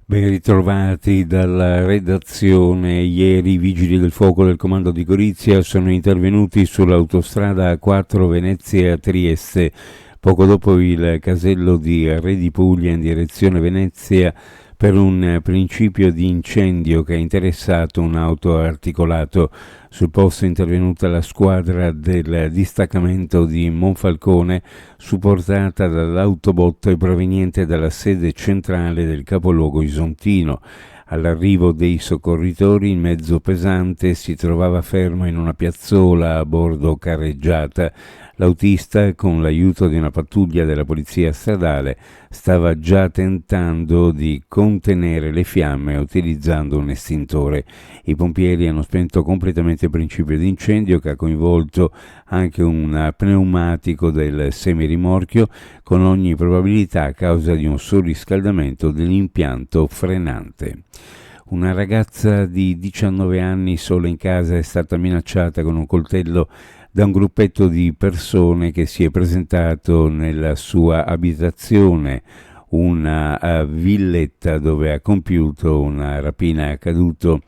Ben ritrovati dalla redazione. Ieri i vigili del fuoco del comando di Gorizia sono intervenuti sull'autostrada A4 Venezia-Trieste, poco dopo il casello di Re di Puglia in direzione Venezia per un principio di incendio che ha interessato un auto articolato. Sul posto è intervenuta la squadra del distaccamento di Monfalcone, supportata dall'autobot proveniente dalla sede centrale del capoluogo isontino. All'arrivo dei soccorritori il mezzo pesante si trovava fermo in una piazzola a bordo carreggiata. L'autista, con l'aiuto di una pattuglia della polizia stradale, stava già tentando di contenere le fiamme utilizzando un estintore. I pompieri hanno spento completamente il principio di incendio, che ha coinvolto anche un pneumatico del semirimorchio, con ogni probabilità a causa di un surriscaldamento dell'impianto frenante. Una ragazza di 19 anni sola in casa è stata minacciata con un coltello da un gruppetto di persone che si è presentato nella sua abitazione, una villetta dove ha compiuto una rapina. È accaduto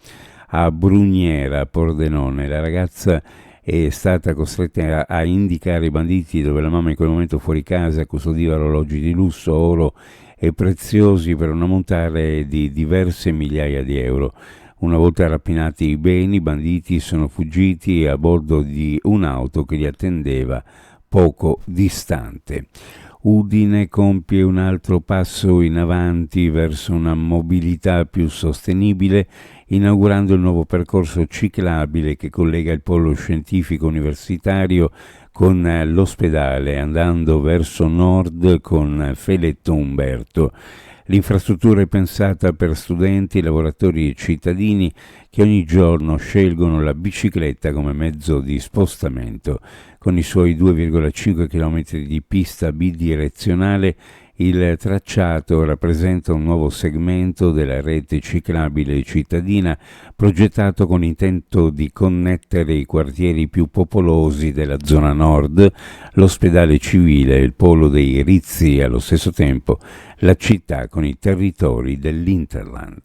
a Bruniera, Pordenone. La ragazza è stata costretta a indicare i banditi, dove la mamma in quel momento fuori casa custodiva orologi di lusso, oro e preziosi per un ammontare di diverse migliaia di euro. Una volta rapinati i beni, i banditi sono fuggiti a bordo di un'auto che li attendeva poco distante. Udine compie un altro passo in avanti verso una mobilità più sostenibile, inaugurando il nuovo percorso ciclabile che collega il polo scientifico universitario con l'ospedale, andando verso nord con Feletto Umberto. L'infrastruttura è pensata per studenti, lavoratori e cittadini che ogni giorno scelgono la bicicletta come mezzo di spostamento. Con i suoi 2,5 km di pista bidirezionale, il tracciato rappresenta un nuovo segmento della rete ciclabile cittadina, progettato con intento di connettere i quartieri più popolosi della zona nord, l'ospedale civile, il polo dei Rizzi e allo stesso tempo la città con i territori dell'Interland.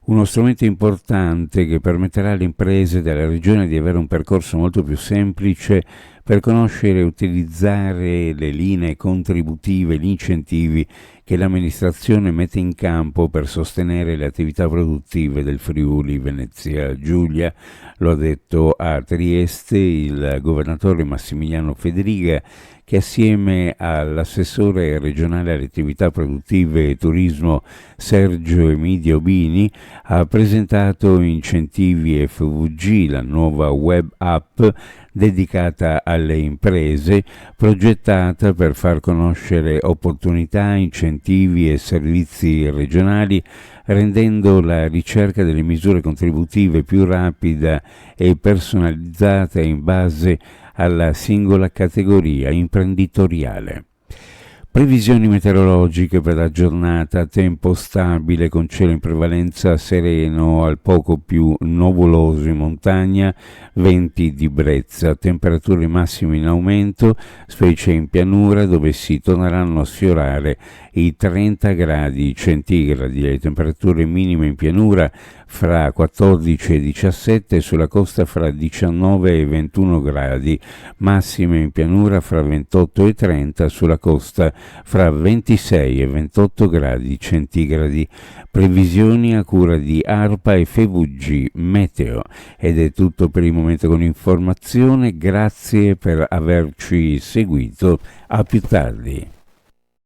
Uno strumento importante che permetterà alle imprese della regione di avere un percorso molto più semplice per conoscere e utilizzare le linee contributive, gli incentivi che l'amministrazione mette in campo per sostenere le attività produttive del Friuli Venezia Giulia. Lo ha detto a Trieste il governatore Massimiliano Federiga, che assieme all'assessore regionale alle attività produttive e turismo Sergio Emidio Bini ha presentato Incentivi FVG, la nuova web app dedicata alle imprese, progettata per far conoscere opportunità, incentivi e servizi regionali, rendendo la ricerca delle misure contributive più rapida e personalizzata in base alla singola categoria imprenditoriale. Previsioni meteorologiche per la giornata: tempo stabile con cielo in prevalenza sereno al poco più nuvoloso in montagna, venti di brezza, temperature massime in aumento, specie in pianura dove si torneranno a sfiorare i 30 gradi centigradi, le temperature minime in pianura fra 14 e 17, sulla costa fra 19 e 21 gradi, massime in pianura fra 28 e 30, sulla costa fra 26 e 28 gradi centigradi. Previsioni a cura di ARPA e FVG Meteo. Ed è tutto per il momento con informazione, grazie per averci seguito, a più tardi.